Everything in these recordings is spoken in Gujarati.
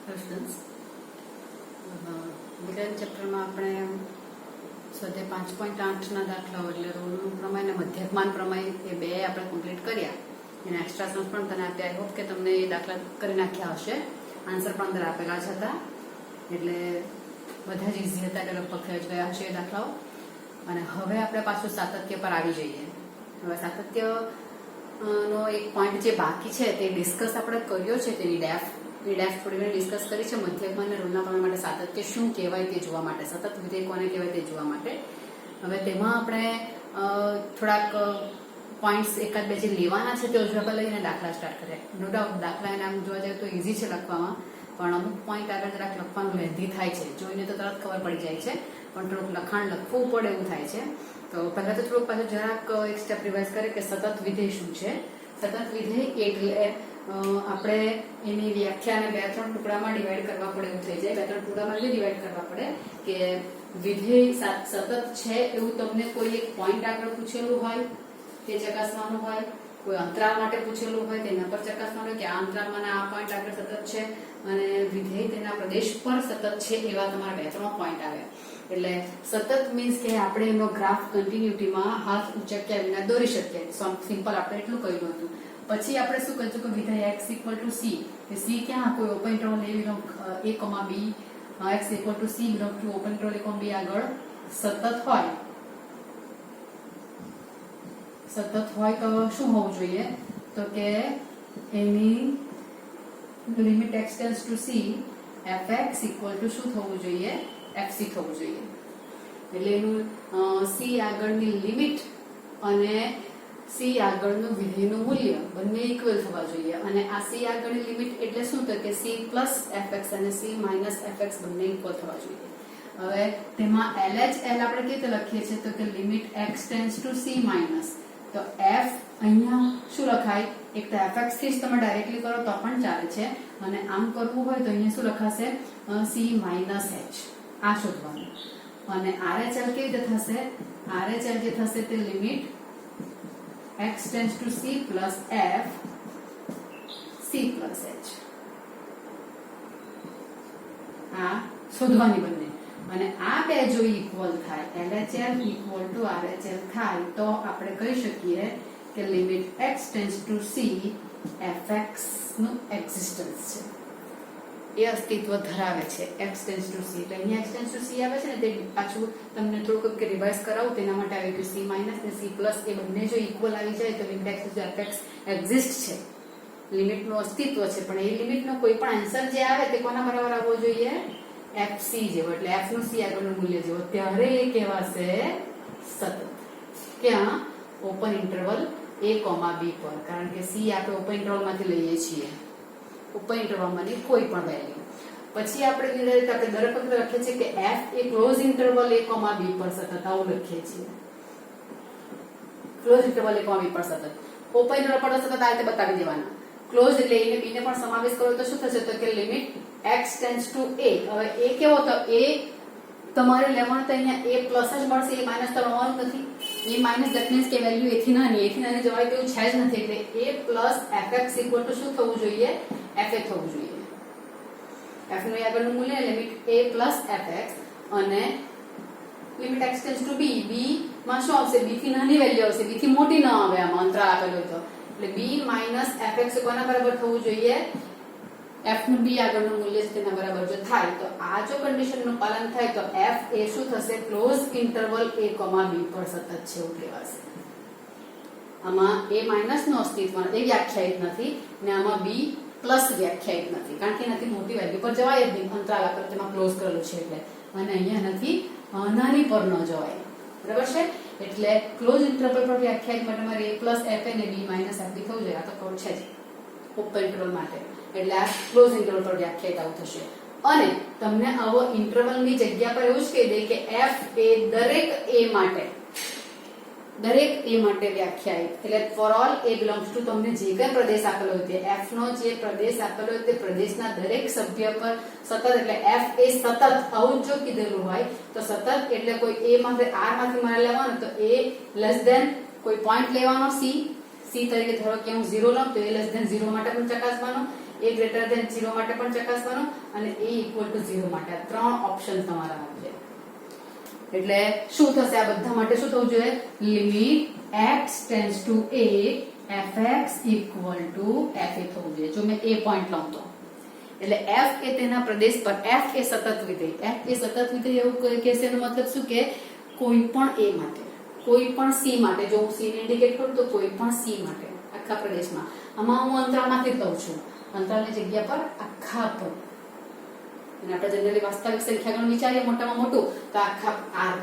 સ્ટુડન્ટ્સ વિજ્ઞાન ચેપ્ટરમાં આપણે સ્વાધ્યાય 5.8ના દાખલાઓ એટલે રોલનું પ્રમેય અને મધ્યકમાન પ્રમેય એ બે આપણે કમ્પ્લીટ કર્યા. એના એક્સ્ટ્રા નોટ્સ પણ તને આપ્યા. આઈ હોપ કે તમને એ દાખલા કરી નાખ્યા હશે. આન્સર પણ અંદર આપેલા જ હતા એટલે બધા જ ઇઝી હતા એટલે લગભગ થઈ જ ગયા હશે એ દાખલાઓ. અને હવે આપણે પાછું સાતત્ય પર આવી જઈએ. હવે સાતત્ય નો એક પોઈન્ટ જે બાકી છે તે ડિસ્કસ આપણે કર્યો છે. તેની ડેફ થોડી ઘણી ડિસ્કસ કરી છે. મધ્યકમાન અને રોલના પ્રમેય માટે સાતત્ય શું કહેવાય તે જોવા માટે, સતત વિધેય કોને કહેવાય તે જોવા માટે. હવે તેમાં આપણે થોડાક પોઈન્ટ્સ એકાદ બે જે લેવાના છે તે ઉજળા લઈને દાખલા સ્ટાર્ટ કર્યા. નો ડાઉટ દાખલા એને આમ જોવા જાય તો ઇઝી છે લખવામાં, પણ અમુક પોઈન્ટ આગળ જરાક લખવાનું લેન્ધી થાય છે. જોઈને તો તરત ખબર પડી જાય છે, પણ થોડુંક લખાણ લખવું પડે એવું થાય છે. તો પહેલા તો થોડુંક પાછું જરાક એક સ્ટેપ રિવાઇઝ કરીએ કે સતત વિધેય શું છે. સતત વિધેય એટલે આપણે એની વ્યાખ્યાને 2-3 ટુકડામાં ડિવાઈડ કરવા પડે એવું થઈ જાય. 2-3 ટુકડામાં ડિવાઈડ કરવા પડે કે વિધેય સતત છે એવું તમને કોઈ એક પોઈન્ટ આગળ પૂછેલું હોય તે ચકાસવાનું હોય, કોઈ અંતરાલ માટે પૂછેલું હોય તેના પર ચકાસવાનું હોય કે આ અંતરાલમાં આ પોઈન્ટ આગળ સતત છે અને વિધેય તેના પ્રદેશ પર સતત છે એવા તમારા 2-3 પોઈન્ટ આવે. એટલે સતત મીન્સ કે આપણે એનો ગ્રાફ કન્ટિન્યુટીમાં હાથ ઉંચક્યા વિના દોરી શકીએ. સિમ્પલ આપણે એટલું કહ્યું હતું. પછી આપણે શું કહીશું કે વિધેય x = c, કે c ક્યાં કોઈ open interval a, b, x = c belong to open interval a, b આગળ સતત હોય તો શું હોવું જોઈએ? તો કે એની limit x tends to c fx = શું થવું જોઈએ? fc થવું જોઈએ. એટલે એનું c આગળની લિમિટ અને c આગળનું વિધેયનું મૂલ્ય બંને ઇક્વલ થવા જોઈએ. અને આ c આગળની લિમિટ એટલે શું? તો કે c + fx અને c - fx બંને ઇક્વલ થવા જોઈએ. હવે તેમાં LHL આપણે કેવી રીતે લખીએ છીએ? તો કે limit x tends to c minus. તો f અહીંયા શું લખાય? એક તો fx થી જ તમે ડાયરેક્ટલી કરો તો પણ ચાલે છે, અને આમ કરવું હોય તો અહીંયા શું લખાશે? c - h. આ શોધવાનું. અને RHL કેવી રીતે થશે? RHL જે થશે તે limit x tends to c + f c + h. આ શોધવાની બંને. અને આ બે જો ઇક્વલ થાય, LHL = RHL થાય તો આપણે કહી શકીએ કે limit x tends to c fx નું એક્ઝિસ્ટન્સ છે, એ અસ્તિત્વ ધરાવે છે. x ટેન્ડ્સ ટુ c એટલે અહીંયા x ટેન્ડ્સ ટુ c આવે છે ને તે પાછું તમને થોડુંક કે રિવાઇઝ કરાવું તેના માટે આવી કે c - અને c + એ બંને જો ઇક્વલ આવી જાય તો limit x tends two fx exist છે, લિમિટનું અસ્તિત્વ છે. પણ એ લિમિટનો કોઈ પણ આન્સર જે આવે તે કોના બરાબર આવવો જોઈએ? fc જેવો, એટલે f નું c આગળનું મૂલ્ય જેવો. ત્યારે એ કહેવાશે સતત. ક્યાં? ઓપન ઇન્ટરવલ a, b પર. કારણ કે c આપણે ઓપન ઇન્ટરવલમાંથી લઈએ છીએ, ઓપન ઇન્ટરવલમાંની કોઈ પણ વેલ્યુ. પછી આપણે દરેક વખતે લખીએ છીએ કે f એ ક્લોઝ ઇન્ટરવલ a, b પર સતત. આવું લખીએ છીએ, ક્લોઝ ઇન્ટરવલ a, b પર સતત. ઓપન ઇન્ટરવલ પર સતત આ રીતે બતાવી દેવાના. ક્લોઝ એટલે a ને b ને પણ સમાવેશ કરો તો શું થશે? તો કે limit x tends to a. હવે a કેવો? તો a તમારે લેવાનું તો અહીંયા a પ્લસ જ મળશે, a માઇનસ તો લેવાનું નથી. a માઇનસ ધેટ મીન્સ કે વેલ્યુ એથી નાની જવાય તેવું છે જ નથી. એટલે a + fx = શું થવું જોઈએ? fa થવું જોઈએ. f નું આગળનું મૂલ્ય લિમિટ a + fx અને limit x tends two b. b માં શું આવશે? b થી નાની વેલ્યુ આવશે, b થી મોટી ન આવે. આમાં અંતરાલ આપેલો તો એટલે b - fx કોના બરાબર થવું જોઈએ? f નું b આગળનું મૂલ્ય છે તેના બરાબર જો થાય તો આ જો કન્ડિશનનું પાલન થાય તો f એ શું થશે? ક્લોઝ ઇન્ટરવલ a, b પર સતત છે એવું કહેવાશે. આમાં a- નું અસ્તિત્વ એ વ્યાખ્યાયિત નથી ને આમાં b પ્લસ વ્યાખ્યાયિત નથી, કારણ કે એનાથી મોટી વેલ્યુ પર જવાય જ નહીં. અંતરાલ આપેલો તેમાં ક્લોઝ કરેલું છે એટલે. અને અહીંયા નથી નાની પર ન જવાય. બરાબર છે? એટલે ક્લોઝ ઇન્ટરવલ પર વ્યાખ્યાયિત માટે મારે a + f અને b - fb થવું જોઈએ. આ તો કોડ છે જ ઓપન ઇન્ટરવલ માટે. એટલે આ ક્લોઝ ઇન્ટરવલ પર વ્યાખ્યાયિત આવું થશે. અને તમને આવો ઇન્ટરવલની જગ્યા પર એવું જ કહી દે કે f એ દરેક a માટે વ્યાખ્યાયિત. એટલે for all a belongs to તમને જે કંઈ પ્રદેશ આપેલો હોય તે f નો જે પ્રદેશ આપેલો હોય તે પ્રદેશના દરેક સભ્ય પર સતત. એટલે f એ સતત આવું જો કીધેલું હોય તો સતત એટલે કોઈ a માંથી r માંથી મારે લેવાનું તો a લેસ ધેન કોઈ પોઈન્ટ લેવાનો c સી તરીકે ધારો કે હું 0 લઉં તો a લેસ ધેન 0 માટે પણ ચકાસવાનો, a ગ્રેટર ધેન 0 માટે પણ ચકાસવાનો અને a ઇક્વલ ટુ 0 માટે. આ ત્રણ ઓપ્શન તમારા છે. એટલે શું થશે? આ બધા માટે શું થવું જોઈએ? Limit x tends to a fx equal to fa થવું જોઈએ. જો મેં a પોઈન્ટ લઉં તો એટલે f એ તેના પ્રદેશ પર, f એ સતત વિધેય, f એ સતત વિધેય એવું કહેશે એનો મતલબ શું કે કોઈ પણ a માટે, કોઈ પણ c માટે, જો હું c ને ઇન્ડિકેટ કરું તો કોઈ પણ c માટે આખા પ્રદેશમાં. આમાં હું અંતરાલમાંથી જ લઉં છું, અંતરાલની જગ્યા પર આખા પર. અને આપણે જનરલી વાસ્તવિક સંખ્યા ગણ વિચારીએ મોટામાં મોટું તો આખા r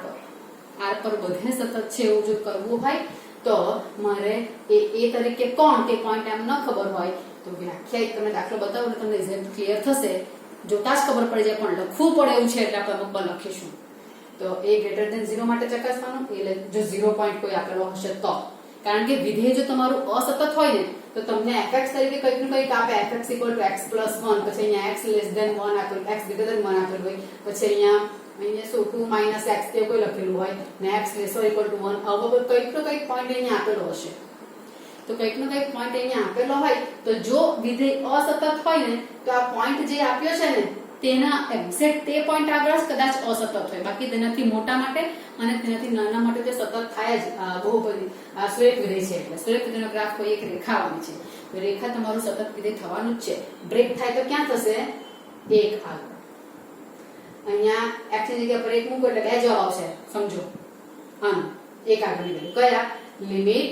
પર બધે સતત છે એવું જો કરવું હોય તો મારે એ તરીકે કોણ તે પોઈન્ટ એમ ન ખબર હોય તો વ્યાખ્યાયિત તમને દાખલો બતાવું એટલે તમને રિઝલ્ટ ક્લિયર થશે. જોતા જ ખબર પડી જાય પણ લખવું પડે એવું છે એટલે આપણે અમુક લખીશું. તો a ગ્રેટર ધેન 0 માટે ચકાસવાનું, જો 0 પોઈન્ટ કોઈ આપેલો હશે તો. કારણ કે વિધેય જો તમારું અસતત હોય ને તો તમને fx તરીકે કંઈક ને કંઈક આપે, fx = x + 1, પછી અહીંયા x લેસ ધેન 1 આપેલું, x ગ્રેટર ધેન 1 આપેલું હોય, પછી અહીંયા શું 2 - x તે કોઈ લખેલું હોય ને x ≤ 1. હવે કંઈક ને કંઈક પોઈન્ટ અહીંયા આપેલો હશે. તો કંઈક ને કંઈક પોઈન્ટ અહીંયા આપેલો હોય તો જો વિધેય અસતત હોય ને તો આ પોઈન્ટ જે આપ્યો છે ને તેના એક્ઝેક્ટ તે પોઈન્ટ આગળ જ કદાચ અસતત હોય. બાકી તેનાથી મોટા માટે અને તેનાથી નાના માટે તે સતત થાય જ. બહુપદી આ સુરેખ વિધેય છે એટલે સુરેખ વિધેયનો ગ્રાફ કોઈ એક રેખા આવવાની છે. તો રેખા તમારું સતત વિધેય થવાનું જ છે. બ્રેક થાય તો ક્યાં થશે? એક આગળ. અહીંયા x ની જગ્યા પર 1 મૂકો એટલે બે જવાબ આવશે. સમજો એક આગળ નીકળે કયા? Limit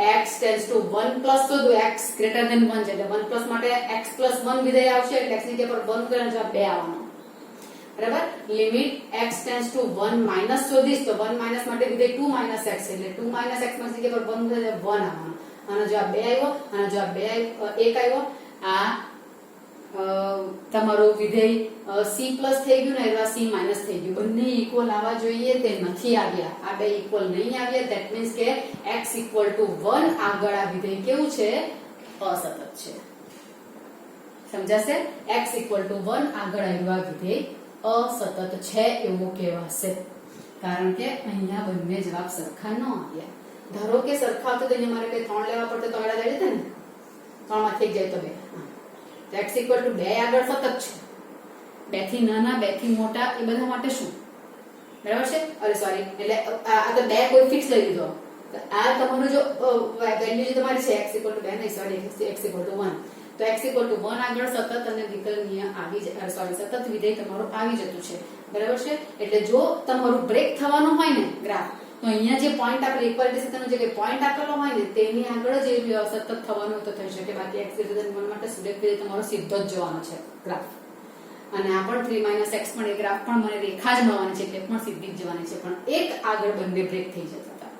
x tends to 1 plus શોધો, x ગ્રેટર ધેન 1 છે એટલે 1 પ્લસ માટે x + 1 વિધેય આવશે એટલે x ની જગ્યા પર 1 મૂકવાનો જવાબ 2 આવવાનો. બરાબર. Limit x tends to 1 minus શોધીશ તો 1 માઈનસ માટે વિધેય 2 - x એટલે 2 - x ની જગ્યા પર 1 મૂકવાનો જવાબ 1 આવવાનો. આનો જવાબ 2 આવ્યો, આનો જવાબ 2 આવ્યો, 1 આવ્યો. આ તમારું વિધેય c પ્લસ થઈ ગયું ને એવા c માઈનસ થઈ ગયું. બંને ઇક્વલ આવવા જોઈએ તે નથી આવ્યા. આ બે ઇક્વલ નહીં આવ્યા. ધેટ મીન્સ કે x = 1 આગળ આ વિધેય કેવું છે? અસતત છે. સમજાશે? x = 1 આગળ આવ્યું આ વિધેય અસતત છે એવું કહેવાશે. કારણ કે અહીંયા બંને જવાબ સરખા ન આવ્યા. ધારો કે સરખા આવતો તો અહીંયા મારે કઈ 3 લેવા પડતો તો આગળ આવી જતે ને. 3 માંથી 1 જાય તો 2. x = 2 આગળ સતત છે. 2 થી નાના, 2 થી મોટા એ બધા માટે શું? બરાબર છે? અરે સોરી, એટલે આ તો 2 કોઈ ફિક્સ લઈ લીધો. આ તમારું જો વેલ્યુ જે તમારી છે x = 2 નહીં, સોરી, x = 1. તો x = 1 આગળ સતત અને વિકલનીય આવી જાય, સોરી, સતત વિધેય તમારું આવી જતું છે. બરાબર છે? એટલે જો તમારું બ્રેક થવાનું હોય ને ગ્રાફ તો અહીંયા જે પોઈન્ટ આપણે ઇક્વાલિટી સાથેનો જે પોઈન્ટ આપેલો હોય ને તેની આગળ જ સતત થવાનું તો થઈ શકે. બાકી x > 1 માટે સુરેખ વિધેય તમારો સીધો જ જવાનો છે ગ્રાફ. અને આ પણ 3 - x પણ એ ગ્રાફ પણ મને રેખા જ મળવાની છે એટલે પણ સીધી જ જવાની છે. પણ એક આગળ બંને બ્રેક થઈ જતા હતા.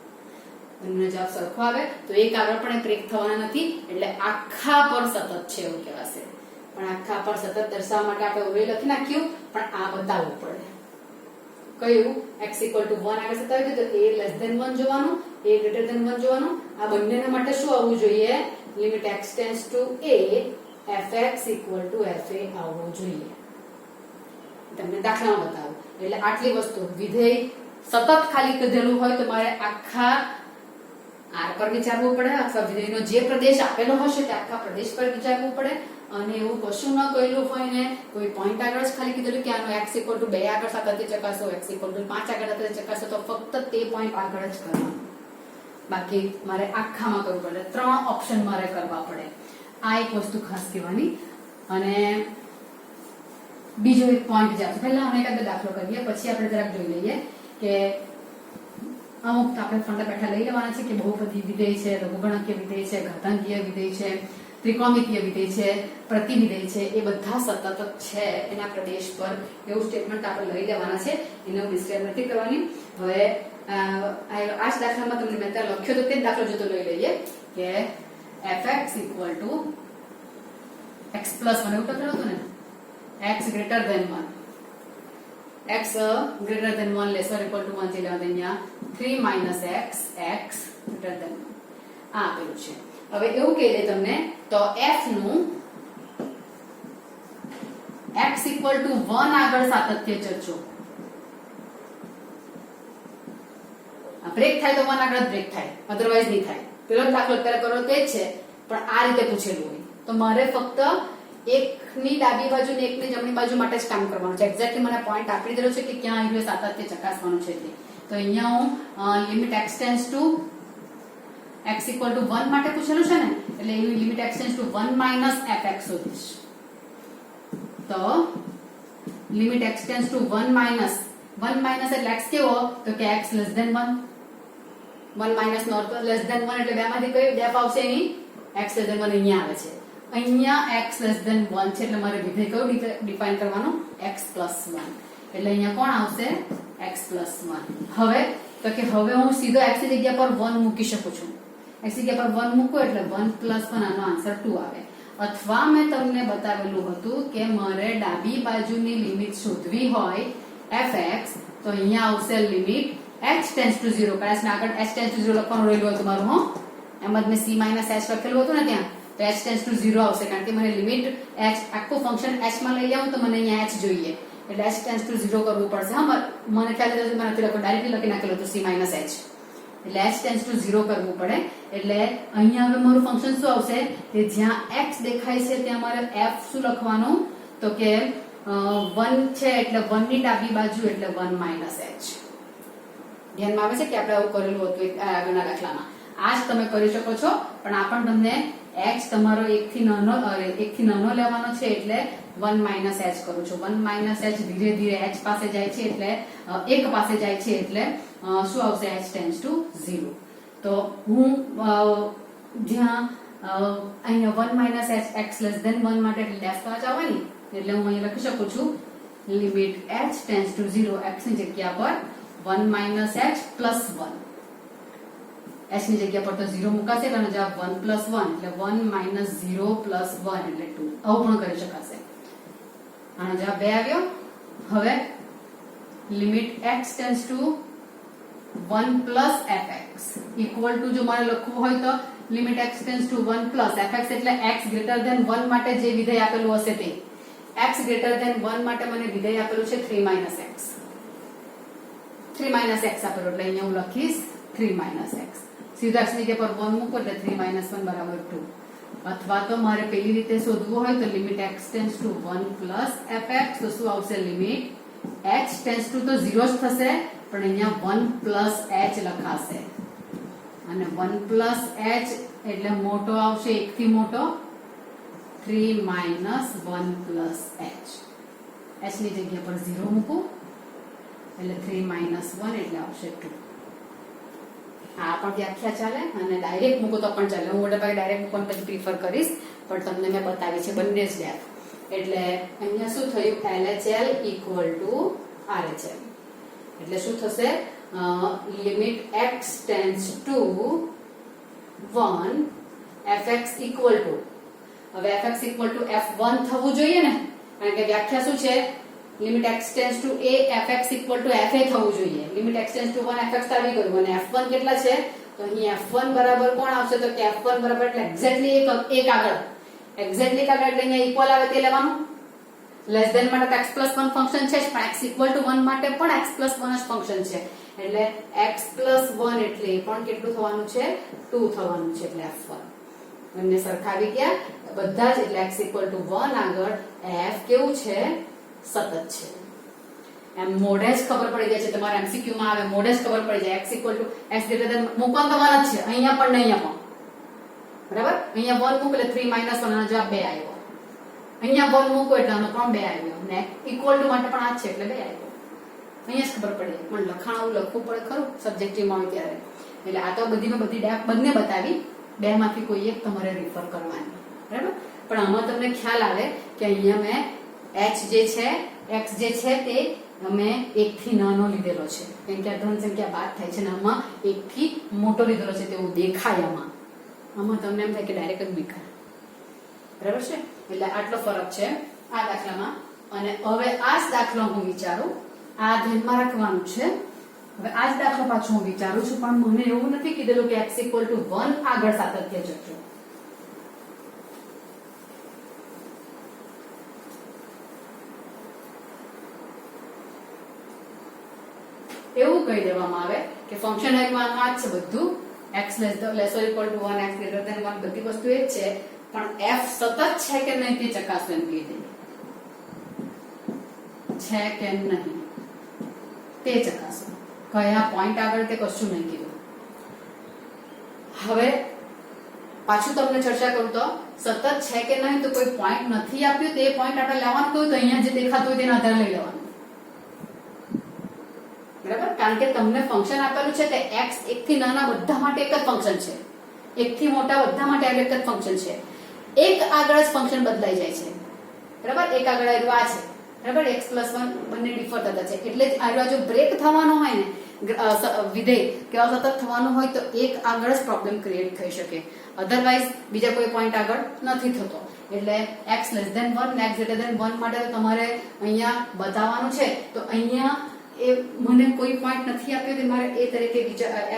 બંને જવાબ સરખો આવે તો એક આગળ પણ બ્રેક થવાના નથી એટલે આખા પર સતત છે એવું કહેવાશે. પણ આખા પર સતત દર્શાવવા માટે આપણે ઓરે લખી નાખ્યું પણ આ બતાવવું પડે. કયું? x = 1 આગળ સતત આવે તો a > 1 જોવાનું, a greater than 1 જોવાનું. આ બંનેના માટે શું આવવું જોઈએ? Limit x tends to a fx = fa આવવું જોઈએ. તમને દાખલામાં બતાવું. એટલે આટલી વસ્તુ વિધેય સતત ખાલી કીધેલું હોય તો મારે આખા r પર વિચારવું પડે અથવા વિધેયનો જે પ્રદેશ આપેલો હશે તે આખા પ્રદેશ પર વિચારવું પડે. અને એવું કશું ન કહેલું હોય ને કોઈ પોઈન્ટ આગળ જ ખાલી કીધેલું કે આનો x = 2 આગળ સાતત્ય ચકાસો, x = 5 આગળ સાતત્ય ચકાસો તો ફક્ત તે પોઈન્ટ આગળ જ કરવાનું. બાકી મારે આખામાં કરવું પડે. 3 ઓપ્શન મારે કરવા પડે. આ એક વસ્તુ ખાસ કહેવાની. અને બીજો એક પોઈન્ટ છે. પહેલા અમે એકાદ દાખલો કરીએ પછી આપણે જરાક જોઈ લઈએ કે અમુક આપણે ફંડા બેઠા લઈ લેવાના છે કે બહુપદી વિધેય છે, લઘુગણકીય વિધેય છે, ઘાતાંકીય વિધેય છે, ત્રિકોણમિતીય વિધેય છે, પ્રતિવિધેય છે, એ બધા સતત છે એના પ્રદેશ પર એવું સ્ટેટમેન્ટ આપણે લઈ લેવાના છે. એનો ડિસ્ક્રાઇબ નથી કરવાની. હવે આ જ દાખલામાં તમને મેં ત્યાં લખ્યો તો તે જ દાખલો જોતો લઈ લઈએ કે fx = x + 1 એવું લખેલું હતું ને, x greater than 1, x greater than 1 lesser equal to 1 એટલે અહીંયા 3 - x, x greater than 1 આ આપેલું છે. હવે એવું કહી દે તમને તો f નું x = 1 આગળ સાતત્ય ચર્ચો. બ્રેક થાય તો 1 આગળ બ્રેક થાય, અધરવાઇઝ નહીં થાય. પેલો દાખલો અત્યારે કરો તે જ છે, પણ આ રીતે પૂછેલું હોય તો મારે ફક્ત એકની ડાબી બાજુ ને એકની જમણી બાજુ માટે જ કામ કરવાનું છે. એક્ઝેક્ટલી મને પોઈન્ટ આપી દીધો છે કે ક્યાં આવ્યું સાતત્ય ચકાસવાનું છે. તો અહીંયા હું limit x tends to x equal to 1 માટે પૂછેલું છે ને, એટલે એની limit x tends to 1 minus fx શોધીશ. તો limit x tends to 1 minus એટલે x કેવો, તો કે x less than 1. 1 minus not less than 1 એટલે બે માંથી કઈ ડેફ આવશે એની x લેસ ધેન 1 અહીંયા આવે છે. અહીંયા x લેસ ધેન 1 છે એટલે મારે વિધેય કયું ડિફાઇન કરવાનું, x પ્લસ 1. એટલે અહીંયા કોણ આવશે, x પ્લસ 1. હવે તો કે હવે હું સીધો x ની જગ્યા પર 1 મૂકી શકું છું. x ની જગ્યા પર 1 મૂકું એટલે 1 પ્લસ 1 આનો આન્સર 2 આવે. અથવા મેં તમને બતાવેલું હતું કે મારે ડાબી બાજુની લિમિટ શોધવી હોય fx, તો અહીંયા આવશે લિમિટ h ટેન્ડ્સ ટુ 0. કદાચ આગળ h ટેન્ડ્સ ટુ 0 લખવાનું રહેલું હોય તમારું, હો એમ જ મેં c માઇનસ h લખેલું હતું ને ત્યાં, તો h ટેન્ડ્સ ટુ 0 આવશે. કારણ કે મને લિમિટ h આખું ફંક્શન h માં લઈ આવું તો મને અહીંયા h જોઈએ, એટલે h ટેન્ડ્સ ટુ 0 કરવું પડશે. હા, મને ખ્યાલ છે મને નથી લખ્યું, ડાયરેક્ટલી લખી નાખેલું હતું c માઇનસ h, એટલે h ટેન્ડ્સ ટુ 0 કરવું પડે. એટલે અહીંયા હવે મારું ફંક્શન શું આવશે કે જ્યાં x દેખાય છે ત્યાં મારે f શું લખવાનું, તો કે 1 છે એટલે 1 ની ડાબી બાજુ એટલે 1 માઇનસ h. ધ્યાનમાં આવે છે કે આપણે આવું કરેલું હતું આગળના દાખલામાં. આ જ તમે કરી શકો છો, પણ આ પણ તમને x તમારો 1 થી નાનો લેવાનો છે એટલે 1 માઇનસ h કરું છું. 1 માઇનસ h ધીરે ધીરે h પાસે જાય છે એટલે 1 પાસે જાય છે એટલે શું આવશે, h ટેન્ડ્સ ટુ 0. તો હું જ્યાં અહીંયા 1 minus h x less than 1 માટે ડેફ તો આવવાની, એટલે હું અહીં લખી શકું છું limit h tends to 0, x ની જગ્યા પર 1 માઇનસ h પ્લસ 1. h ની જગ્યા પર તો 0 મુકાશે એટલે જવાબ 1 પ્લસ 1 એટલે 1 માઇનસ 0 પ્લસ 1 એટલે 2. આવું પણ કરી શકાશે. આનો જવાબ 2 આવ્યો. હવે limit x tends to 1 plus fx equal two, જો મારે લખવું હોય તો limit x tends to 1 plus fx એટલે x ગ્રેટર ધેન 1 માટે જે વિધેય આપેલું હશે તે. x ગ્રેટર ધેન 1 માટે મને વિધેય આપેલું છે 3 માઇનસ x. 3 માઇનસ x આપેલું એટલે અહીંયા હું લખીશ 3 માઇનસ x. સીધા x ની જગ્યા પર 1 મૂકો એટલે 3 માઇનસ 1 બરાબર 2. અથવા તો મારે પેલી રીતે શોધવું હોય તો limit x tends to 1 plus fx, તો શું આવશે, લિમિટ h ટેન્ડ્સ ટુ તો 0 જ થશે, પણ અહીંયા 1 પ્લસ h લખાશે. અને 1 પ્લસ h એટલે મોટો આવશે, 1 થી મોટો, 3 માઇનસ 1 પ્લસ h. h ની જગ્યા પર 0 મૂકું એટલે 3 માઇનસ 1 એટલે આવશે 2. આ પણ વ્યાખ્યા ચાલે અને ડાયરેક્ટ મૂકો તો પણ ચાલે. હું મોટા ભાગે ડાયરેક્ટ મૂકવાનું પછી પ્રિફર કરીશ, પણ તમને મેં બતાવી છે બંને જ ડેફ. એટલે અહીંયા શું થયું, LHL ઇક્વલ ટુ RHL. એટલે શું થશે, limit x tends to 1 fx equal two, હવે fx ઇક્વલ ટુ f1 થવું જોઈએ ને, કારણ કે વ્યાખ્યા શું છે, limit x tends to a fx equal to fa થવું જોઈએ. Limit x tends to 1 fx આવી ગયું અને f1 કેટલા છે, તો અહીં f1 બરાબર કોણ આવશે, તો કે f1 બરાબર એટલે એક્ઝેક્ટલી એક આગળ, એક્ઝેક્ટલી આગળ એટલે અહીંયા ઇક્વલ આવે તે લેવાનું. લેસ ધેન માટે x પ્લસ 1 ફંક્શન છે, પણ x ઇક્વલ ટુ 1 માટે પણ x પ્લસ 1 જ ફંક્શન છે, એટલે x પ્લસ 1 એટલે એ પણ કેટલું થવાનું છે, 2 થવાનું છે. એટલે f1 બંને સરખાવી ગયા બધા જ, એટલે x ઇક્વલ ટુ 1 આગળ f કેવું છે, સતત છે. એમ મોઢે જ ખબર પડી જાય છે, તમારા MCQ માં આવે મોઢે જ ખબર પડી જાય, x equal two x greater than મૂકવાનું તમારા જ છે, અહીંયા પણ ને અહીંયા પણ, બરાબર. અહીંયા 1 મૂકો એટલે 3 માઇનસ 1 આનો જવાબ 2 આવ્યો. અહીંયા 1 મૂકો એટલે આનો પણ 2 આવ્યો, ને ઇક્વલ ટુ માટે પણ આ જ છે એટલે 2 આવ્યો. અહીંયા જ ખબર પડી જાય, પણ લખાણ આવું લખવું પડે ખરું સબ્જેક્ટિવમાં હોય ત્યારે. એટલે આ તો બધી ડેફ બંને બતાવી, બે માંથી કોઈ એક તમારે રિફર કરવાની, બરાબર. પણ આમાં તમને ખ્યાલ આવે કે અહીંયા મેં h જે છે, x જે છે તે અમે 1 થી નાનો લીધેલો છે, કેમ કે આ ધન સંખ્યા બાદ થાય છે, અને આમાં 1 થી મોટો લીધેલો છે તેવું દેખાય. આમાં તમને એમ થાય કે ડાયરેક્ટ જ દેખાય, બરાબર છે. એટલે આટલો ફરક છે આ દાખલામાં. અને હવે આ જ દાખલો હું વિચારું, આ ધ્યાનમાં રાખવાનું છે. હવે આ જ દાખલો પાછો હું વિચારું છું, પણ મને એવું નથી કીધેલું કે x ઇક્વલ ટુ 1 આગળ સાતત્ય જજો. એવું કહી દેવામાં આવે કે ફંક્શન એકમાં આ જ છે બધું, x less or equal to 1 x greater than 1 બધી વસ્તુ એ જ છે, પણ f સતત છે કે નહીં તે ચકાસવું એમ કહી દઈએ, છે કે નહીં તે ચકાસો, કયા પોઈન્ટ આગળ તે કશું નહીં કીધું. હવે પાછું તમને ચર્ચા કરું તો સતત છે કે નહીં તો કોઈ પોઈન્ટ નથી આપ્યું તે પોઈન્ટ આપણે લેવાનું કહ્યું તો અહીંયા જે દેખાતું હોય તેના આધારે લઈ લેવાનું, બરાબર. કારણ કે તમને ફંક્શન આપેલું છે તે x એકથી નાના બધા માટે એક જ ફંક્શન છે, એકથી મોટા બધા માટે એક જ ફંક્શન છે. એક આગળ જ ફંક્શન બદલાઈ જાય છે, બરાબર. એક આગળ આવ્યું આ છે, બરાબર. x + 1 બંને ડિફર થતા છે, એટલે જ આ જો બ્રેક થવાનો હોય ને વિધેય કે અસતત થવાનું હોય તો એક આગળ જ પ્રોબ્લેમ ક્રિએટ થઈ શકે, અધરવાઇઝ બીજા કોઈ પોઈન્ટ આગળ નથી થતો. એટલે x less than 1 x greater than 1 માટે તમારે અહીંયા બતાવવાનું છે, તો અહીંયા એ મને કોઈ પોઈન્ટ નથી આપ્યો તે મારે એ તરીકે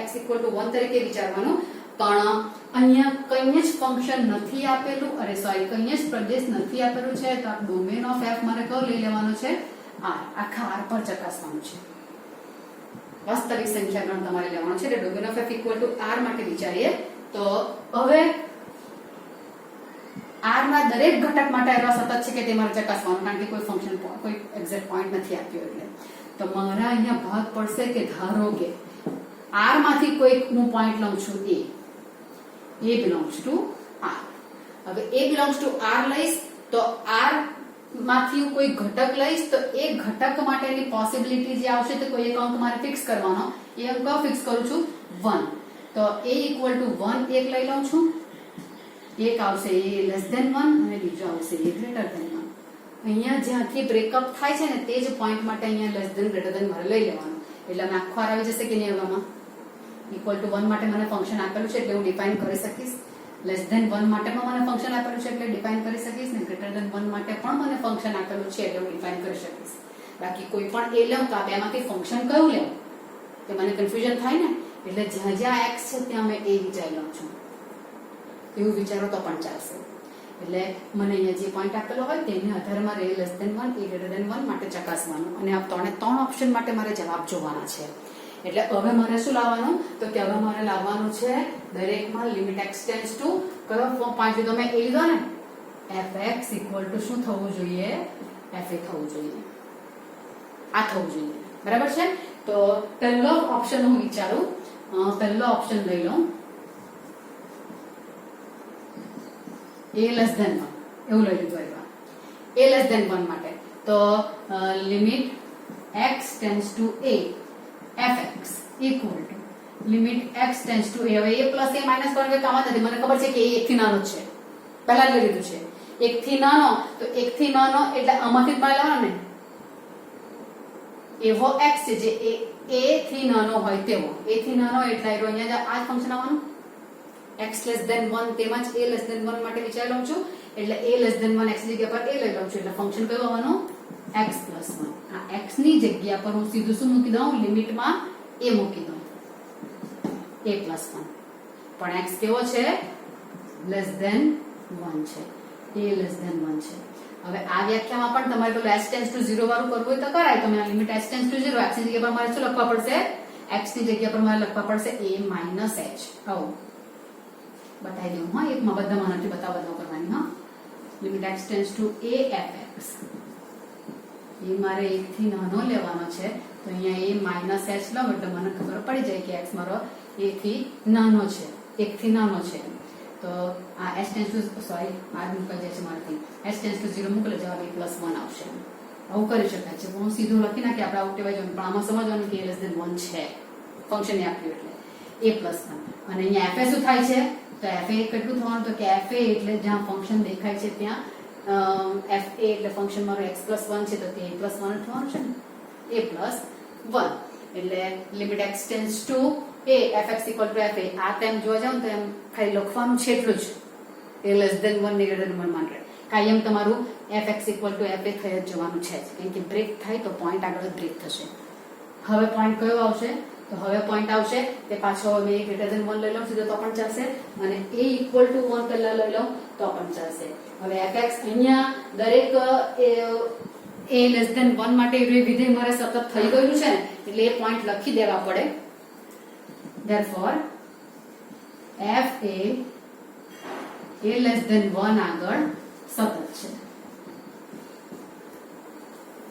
x = 1 તરીકે વિચારવાનું, પણ અહીંયા કંઈ જ ફંક્શન નથી આપેલું, કંઈ જ પ્રદેશ નથી આપેલું છે, તો આ ડોમેન ઓફ f મારે કયો લઈ લેવાનો છે, r, આખા r પર ચકાસવાનું છે. વાસ્તવિક સંખ્યા ગણ તમારે લેવાનો છે, એટલે ડોમેન ઓફ f = r માટે વિચારીએ તો હવે r ના દરેક ઘટક માટે આ સતત છે કે તે મારે ચકાસવાનું, કારણ કે કોઈ ફંક્શન કોઈ એક્ઝેક્ટ પોઈન્ટ નથી આપ્યો. એટલે તો મારા અહીંયા ભાગ પડશે કે ધારો કે r માંથી કોઈ હું પોઈન્ટ લઉં છું, a belongs to r. હવે a belongs to r લઈશ તો r માંથી હું કોઈ ઘટક લઈશ તો એ ઘટક માટેની પોસિબિલિટી જે આવશે તો કોઈ એક અંક મારે ફિક્સ કરવાનો, એ અંક ફિક્સ કરું છું 1. તો a = 1 એક લઈ લઉં છું, એક આવશે a લેસ ધેન 1 અને બીજો આવશે a ગ્રેટર ધેન 1. અહીંયા જ્યાંથી બ્રેકઅપ થાય છે ને તે જ પોઈન્ટ માટે અહીંયા લેસ ધેન ગ્રેટર ધેન મારે લઈ લેવાનું, એટલે અમે આખો r આવી જશે કે નહીં આવવામાં. =1 માટે મને ફંક્શન આપેલું છે એટલે હું ડિફાઇન કરી શકીશ, લેસ ધેન 1 માટે પણ મને ફંક્શન આપેલું છે એટલે ડિફાઇન કરી શકીશ, ને ગ્રેટર ધેન 1 માટે પણ મને ફંક્શન આપેલું છે એટલે હું ડિફાઇન કરી શકીશ. બાકી કોઈ પણ એ લઉં તો આ બેમાંથી ફંક્શન કયું લેવું તે મને કન્ફ્યુઝન થાય ને, એટલે જ્યાં જ્યાં x છે ત્યાં મેં a વિચારી લઉં છું, એવું વિચારો તો પણ ચાલશે. એટલે મને અહીંયા જે પોઈન્ટ આપેલો હોય તેને આધારે મારે a less than 1 a greater than 1 માટે ચકાસવાનું, અને આ ત્રણ ઓપ્શન માટે મારે જવાબ જોવાના છે. એટલે હવે મારે શું લાવવાનું તો કે હવે મારે લાવવાનું છે દરેકમાં લિમિટ x ટેન્ડ્સ ટુ કયો પોઈન્ટ લીધો મેં, a લીધો ને, fx = શું થવું જોઈએ, fa થવું જોઈએ, આ થવું જોઈએ, બરાબર છે. તો પહેલો ઓપ્શન હું વિચારું, પહેલો ઓપ્શન લઈ લઉં a લેસ ધેન 1 એવું લઈ લીધું. a લેસ ધેન 1 માટે તો limit x tends to a fx = limit x tends to a. હવે a + a - કરવાનું કે કામ નથી, મને ખબર છે કે a 1 થી નાનો છે, પહેલા લઈ લીધું છે 1 થી નાનો, તો 1 થી નાનો એટલે આમાંથી જ મારે લેવાનો ને, એવો x છે જે a થી નાનો હોય તેવો, a થી નાનો એટલે અહીંયા આ ફંક્શન આવવાનું x લેસ ધેન 1, તેમાં જ a લેસ ધેન 1 માટે વિચારી લઉં છું, એટલે a લેસ ધેન 1 x ની જગ્યા પર a લઈ લઉં છું, એટલે ફંક્શન કયું આવવાનું x + 1. આ x ની જગ્યા પર હું સીધું શું મૂકી દઉં, લિમિટમાં a મૂકી દઉં, a + 1. પણ x કેવો છે, લેસ ધેન 1 છે, a લેસ ધેન 1 છે. હવે આ વ્યાખ્યામાં પણ તમારે પેલું h ટેન્ડ્સ ટુ 0 વાળું કરવું હોય તો કરાય. તમે આ limit h tends to 0, x ની જગ્યા પર મારે શું લખવા પડશે, x ની જગ્યા પર મારે લખવા પડશે a - h. આવું બતાવી દઉં, હા, એકમાં બધામાં નથી બતાવવા કરવાની. હા, limit x tends to a fx, એ મારે 1 થી નાનો લેવાનો છે, તો અહીંયા a - h લઉં એટલે મને ખબર પડી જાય કે x મારો a થી નાનો છે, 1 થી નાનો છે. તો આ h ટેન્ડ્સ ટુ સોરી આ મૂકી જાય છે મારાથી, h ટેન્ડ્સ ટુ 0 મૂકલે જવાબ a + 1 આવશે. આવું કરી શકાય છે, હું સીધું લખી નાખી, આપણે આવું ટેવાઈ જવાનું, પણ આમાં સમજવાનું કે a લેસ ધેન 1 છે, ફંક્શન આપ્યું એટલે a + 1. અને અહીંયા fa શું થાય છે, તો fa કેટલું થવાનું, તો કે fa એટલે જ્યાં ફંક્શન દેખાય છે ત્યાં fa એટલે ફંક્શન મારું x + 1 છે, તો તે a + 1 થવાનું છે ને, a + 1. એટલે limit x tends to a fx = fa. આ ટાઈમ જોવા જાવ તો એમ ખાલી લખવાનું છે એટલું જ, a લેસ ધેન 1 ને ગ્રેટર ધેન 1 માટે કાયમ તમારું fx = fa થઈ જ જવાનું છે, કેમ કે બ્રેક થાય તો પોઈન્ટ આગળ બ્રેક થશે. હવે પોઈન્ટ કયો આવશે, તો હવે પોઈન્ટ આવશે તે પાછો હવે ગ્રેટર ધેન 1 લઈ લઉં સીધો તો પણ ચાલશે, અને a = 1 પહેલા લઈ લઉં તો પણ ચાલશે. હવે fx અહીંયા દરેક a લેસ ધેન 1 માટે વિધેય મારે સતત થઈ ગયું છે ને, એટલે એ પોઈન્ટ લખી દેવા પડે. therefore f એ a<1 આગળ સતત છે.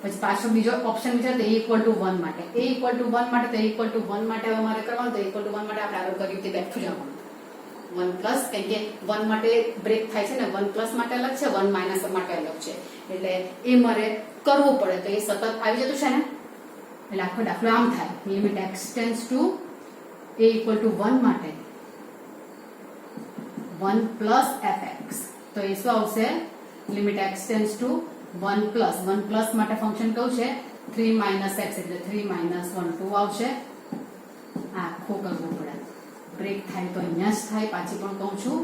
પછી પાછો બીજો ઓપ્શન છે તો a=1 માટે. a=1 માટે તો a=1 માટે હવે મારે કરવાનું તો a=1 માટે આપણે આગળ કર્યું તે બેઠું જવાનું 1 પ્લસ, કેમ કે 1 માટે બ્રેક થાય છે ને, 1 પ્લસ માટે અલગ છે, 1 માઇનસ માટે અલગ છે, એટલે એ મારે કરવું પડે તો એ સતત આવી જતું છે ને. એટલે આખો દાખલો આમ થાય, limit x tends two a=1 માટે 1 પ્લસ fx, તો એ શું આવશે? Limit x tends to 1 plus માટે ફંક્શન કયું છે? 3 માઇનસ x, એટલે 3 માઇનસ 1 2 આવશે. આખું કરવું પડે, બ્રેક થાય તો અહીંયા જ થાય. પાછી પણ કહું છું,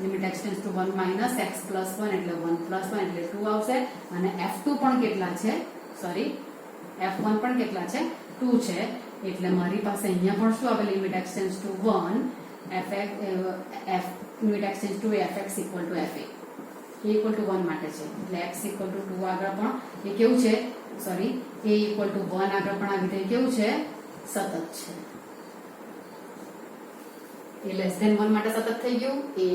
limit x tends to 1 minus x plus 1 એટલે 1 પ્લસ 1 એટલે 2 આવશે. અને f2 પણ કેટલા છે? સોરી, f1 પણ કેટલા છે? 2 છે. એટલે મારી પાસે અહીંયા પણ શું આવે? Limit x tends to 1 limit x tends two fx equal to fa. a equal to 1 માટે છે, એટલે x ઇક્વલ ટુ 2 આગળ પણ એ કેવું છે? સોરી, a ઇક્વલ ટુ 1 આગળ પણ આવી રીતે કેવું છે? સતત છે. a લેસ ધેન 1 માટે સતત થઈ ગયું, a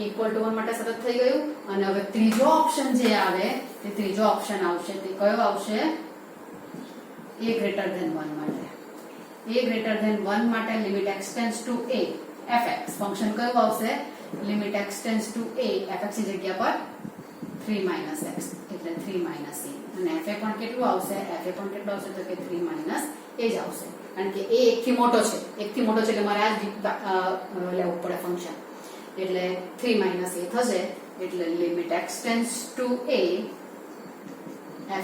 ઇક્વલ ટુ 1 માટે સતત થઈ ગયું. અને હવે ત્રીજો ઓપ્શન જે આવે તે ત્રીજો ઓપ્શન આવશે, તે કયો આવશે? a ગ્રેટર ધેન 1 માટે. a ગ્રેટર ધેન 1 માટે limit x tends to a fx function કયું આવશે? Limit x tends to a fx ની જગ્યા પર 3 માઇનસ x એટલે 3 માઇનસ a. અને fa પણ કેટલું આવશે? fa પણ કેટલું આવશે? તો કે 3 માઇનસ a જ આવશે, કારણ કે a એકથી મોટો છે, એકથી મોટો છે એટલે મારે આ જ લેવું પડે ફંક્શન. એટલે 3 માઇનસ a થશે. એટલે limit x tends to a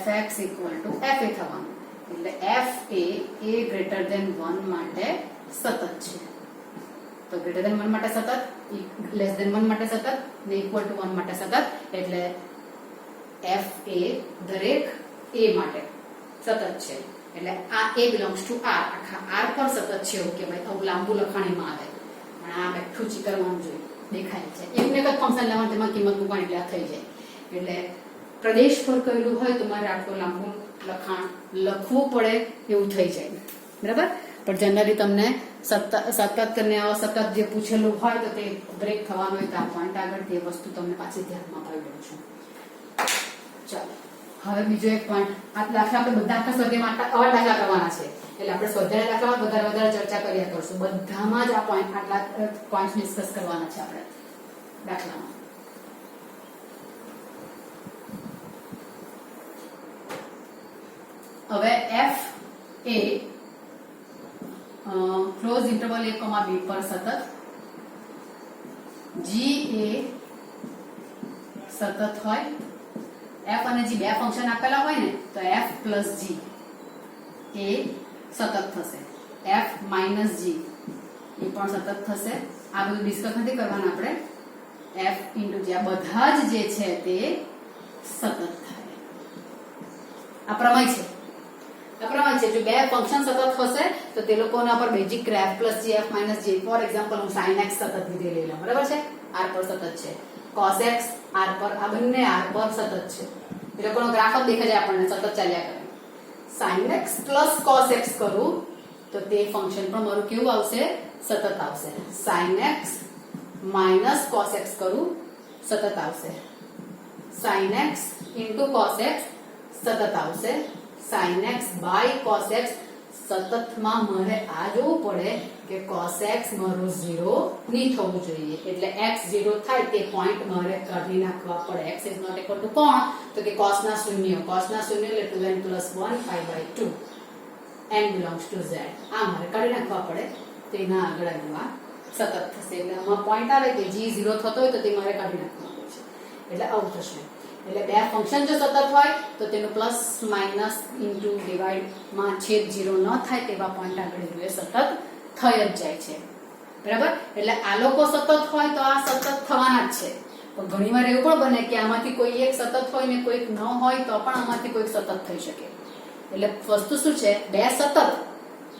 fx equal to fa થવાનું. એટલે f એ a ગ્રેટર ધેન 1 માટે સતત છે. તો ગ્રેટર ધેન 1 માટે સતત, લેસ ધેન 1 માટે સતત ને ઇક્વલ ટુ 1 માટે સતત. એટલે f એ દરેક a માટે સતત છે. એટલે આ a બિલોંગ્સ ટુ r, આખા r પર સતત છે એવું કહેવાય. આવું લાંબુ લખાણીમાં આવે, પણ આ બેઠું જ કરવાનું જોઈએ, દેખાય છે. એકને એક જ ફંક્શન લેવાનું, તેમાં કિંમત મૂકવાની એટલે આ થઈ જાય. એટલે પ્રદેશ પર કરેલું હોય તો મારે આટલું લાંબુ લખાણ લખવું પડે એવું થઈ જાય, બરાબર. પણ જનરલી તમને સતત અને અસતત જે પૂછેલું હોય તો તે બ્રેક થવાનું હોય તો આ પોઈન્ટ આગળ તે વસ્તુ તમને પાછી ધ્યાનમાં પાડી દઉં છું. ચાલો, હવે બીજો એક પોઈન્ટ. આ દાખલા આપણે બધા આખા સ્વાધ્યાયમાં આવા દાખલા કરવાના છે, એટલે આપણે સ્વાધ્યાય દાખલામાં વધારે ચર્ચા કર્યા કરશું. બધામાં જ આ પોઈન્ટ, આટલા પોઈન્ટ ડિસ્કસ કરવાના છે આપણે દાખલામાં. હવે f એ ક્લોઝ ઇન્ટરવલ a, b પર સતત, g એ સતત હોય. f અને g બે ફંક્શન આપેલા હોય ને તો f પ્લસ g એ સતત થશે. f માઇનસ g એ પણ સતત થશે. આ બધું ડિસ્કસ નથી કરવાનું આપણે. f ઇન્ટુ g આ બધા જ જે છે તે સતત થાય. આ પ્રમેય છે. જો બે ફંક્શન સતત હશે તો તે લોકોના પર basic f plus g f minus g. For example હું sin x સતત વિધેય લઈ લઉં, બરાબર છે, r પર સતત છે. cos x r પર, આ બંને r પર સતત છે. એ લોકોનો ગ્રાફ જ દેખાય જાય આપણને, સતત ચાલ્યા કરે. sin x plus cos x કરું તો તે ફંક્શન પણ મારું કેવું આવશે? સતત આવશે. sin x minus cos x કરું સતત આવશે. sin x into cos x સતત આવશે. sin x by cos x સતતમાં મારે આ જોવું પડે કે cos x મારું 0 નહીં થવું જોઈએ. એટલે x 0 થાય તે પોઈન્ટ મારે કાઢી નાખવા પડે. x is not equal to કોણ? તો કે cos ના શૂન્ય. cos ના શૂન્ય એટલે 2n plus 1 pi by 2. n belongs to z. આ મારે કાઢી નાખવા પડે. તેના આગળ આવવા સતત થશે. એટલે આમાં પોઈન્ટ આવે કે g 0 થતો હોય તો તે મારે કાઢી નાખવાનું છે. એટલે આવું થશે. એટલે બે ફંક્શન જો સતત હોય તો તેનું પ્લસ માઇનસ ઇન્ટુ ડિવાઇડ માં છેદ 0 ન થાય તેવા પોઈન્ટ આગળ સતત થઈ જ જાય છે, બરાબર. એટલે આ લોકો સતત હોય તો આ સતત થવાના જ છે. પણ ઘણીવાર એવું પણ બને કે આમાંથી કોઈ એક સતત હોય ને કોઈક ન હોય તો પણ આમાંથી કોઈક સતત થઈ શકે. એટલે વસ્તુ શું છે? બે સતત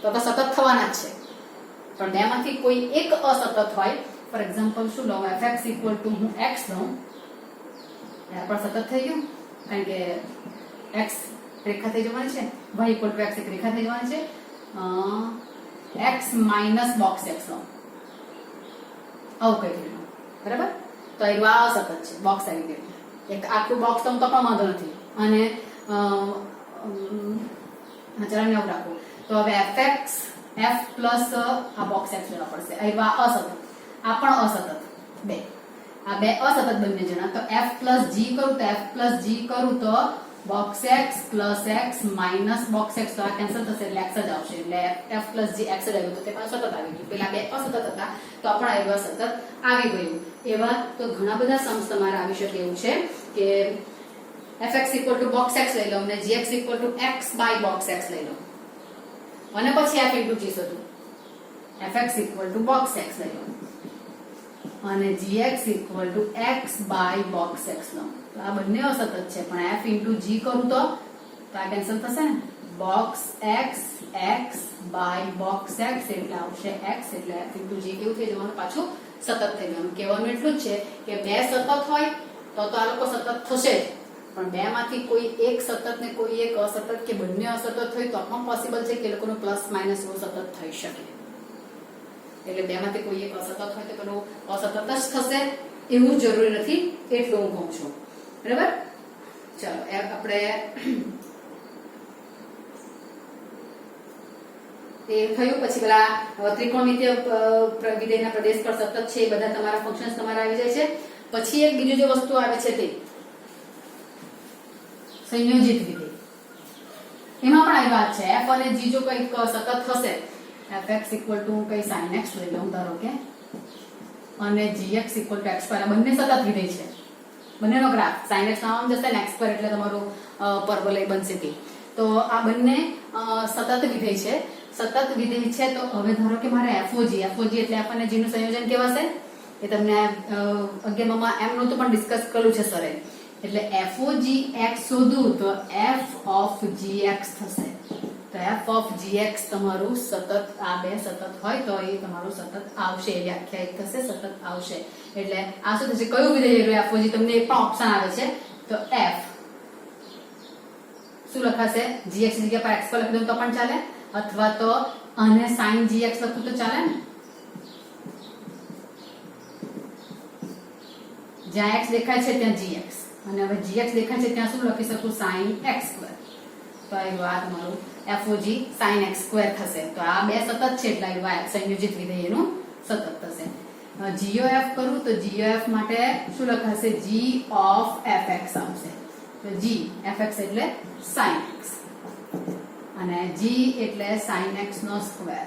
તો સતત થવાના જ છે, પણ બેમાંથી કોઈ એક અસતત હોય. ફોર એક્ઝામ્પલ શું લઉં? fx ઇક્વલ ટુ હું x લઉં, પણ સતત થઈ ગયું કારણ કે x રેખા થઈ જવાની છે, y ઇક્વલ ટુ x એક રેખા થઈ જવાની છે. x માઇનસ બોક્સ x લો, આવું કઈ લઈ લો, બરાબર. તો એ અસતત છે, બોક્સ આવી ગયું. એક આખું બોક્સ તો પણ વાંધો નથી. અને ચલાને એવું રાખવું. તો હવે fx f પ્લસ આ બોક્સ x લેવા પડશે. આ અસતત, આ પણ અસતત બે, આ બે અસતત બંને જણા. તો f પ્લસ g કરું તો f પ્લસ g કરું તો box x plus x minus box x, તો આ કેન્સલ થશે એટલે x જ આવશે. એટલે f પ્લસ g x જ આવ્યું, તો તે પણ સતત આવી ગયું. પેલા બે અસતત હતા તો પણ આવ્યું સતત આવી ગયું. એવા તો ઘણા બધા સમ્સ તમારે આવી શકે એવું છે કે fx equal to box x લઈ લો અને gx equal to x by box x લઈ લો અને પછી f ઇન્ટુ g શોધો. fx equal to box x લઈ લો અને gx equal to x by box x લો. તો આ બંને અસતત છે, પણ f ઇન્ટુ g કરું તો આ કેન્સલ થશે ને. Box x x by box x એટલે આવશે x, એટલે f ઇન્ટુ g કેવું થઈ જવાનું, પાછું સતત થઈ જવાનું. કહેવાનું એટલું જ છે કે બે સતત હોય તો આ લોકો સતત થશે જ, પણ બે માંથી કોઈ એક સતત ને કોઈ એક અસતત કે બંને અસતત હોય તો પણ પોસિબલ છે કે લોકોનું પ્લસ માઇનસ સતત થઈ શકે. એટલે બે માંથી કોઈ એક અસતત હોય તો પેલું અસતત જ થશે એવું જરૂરી નથી, એટલું હું કહું છું, બરાબર. ચાલો આપણે એ થયું. પછી પેલા ત્રિકોણમિતિય વિધેયના પ્રદેશ પર સતત છે એ બધા તમારા ફંક્શન્સ તમારા આવી જાય છે. પછી એક બીજું જે વસ્તુ આવે છે તે સંયોજિત વિધેય. એમાં પણ આવી વાત છે, f અને g જો કંઈક સતત થશે, fx ઇક્વલ ટુ કઈ sin x લઈ લઉં ધારો કે, અને gx equal to x square, બંને સતત વિધેય છે. બંનેનો ગ્રાફ sin x નામ જશે ને x સ્ક્વેર એટલે તમારું પરવલય બનશે તે. તો આ બંને સતત વિધેય છે. સતત વિધેય છે તો હવે ધારો કે મારે FOG એટલે f અને g નું સંયોજન કેવાશે. એ તમને 11માં m નું તો પણ ડિસ્કસ કર્યું છે સરે. એટલે FOG x શોધું તો f of gx થશે. તો f of gx તમારું સતત, આ બે સતત હોય તો એ તમારું સતત આવશે, વ્યાખ્યાયિત થશે, સતત આવશે. એટલે આ શું થશે, કયું વિધેય FOG, તમને એ પણ ઓપ્શન આવે છે. તો f શું લખાશે, gx ની જગ્યા પર x પર લખી દઉં તો પણ ચાલે, અથવા તો અને sin gx લખું તો ચાલે ને. જ્યાં x દેખાય છે ત્યાં gx, અને હવે gx દેખાય છે ત્યાં શું લખી શકું, sin x સ્ક્વેર. તો આ તમારું FOG sin x સ્ક્વેર થશે. તો આ બે સતત છે એટલે આ સંયોજિત વિધેયનું સતત થશે. GOF કરું તો GOF માટે શું લખાશે, g of fx આવશે. તો g fx એટલે sin x અને g એટલે sin x નો સ્ક્વેર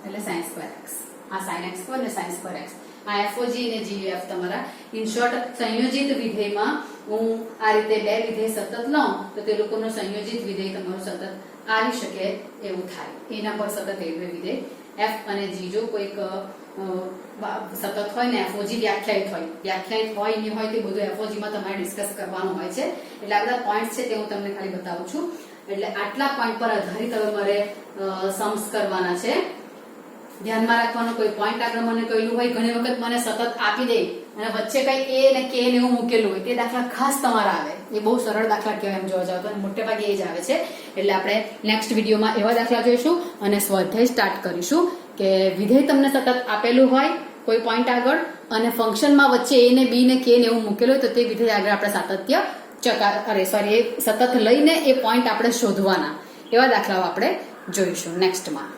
એટલે sin સ્ક્વેર x. આ sin x સ્ક્વેર અને sin સ્ક્વેર x, આ FOG અને GOF તમારા. ઇન શોર્ટ સંયોજિત વિધેયમાં હું આ રીતે બે વિધેય સતત લઉં તો તે લોકોનું સંયોજિત વિધેય તમારું સતત આવી શકે એવું થાય. એના પર સતત એવું વિધેય f અને g જો કોઈક સતત હોય ને FOG વ્યાખ્યાયિત હોય નહીં હોય તે બધું FOG માં તમારે ડિસ્કસ કરવાનું હોય છે. એટલે આ બધા પોઈન્ટ્સ છે તે હું તમને ખાલી બતાવું છું. એટલે આટલા પોઈન્ટ પર આધારિત હવે મારે સમ્સ કરવાના છે. ધ્યાનમાં રાખવાનું, કોઈ પોઈન્ટ આગળ મને કહેલું હોય, ઘણી વખત મને સતત આપી દે અને વચ્ચે કઈ a ને k ને એવું મૂકેલું હોય, તે દાખલા ખાસ તમારા આવે. એ બહુ સરળ દાખલા કહેવાય એમ જોવા જાવ તો, મોટે ભાગે એ જ આવે છે. એટલે આપણે નેક્સ્ટ વિડીયોમાં એવા દાખલા જોઈશું અને સ્વાધ્યાય સ્ટાર્ટ કરીશું કે વિધેય તમને સતત આપેલું હોય કોઈ પોઈન્ટ આગળ અને ફંક્શનમાં વચ્ચે a ને b ને k ને એવું મૂકેલું હોય તો તે વિધેય આગળ આપણે સાતત્ય સતત લઈને એ પોઈન્ટ આપણે શોધવાના. એવા દાખલાઓ આપણે જોઈશું નેક્સ્ટમાં.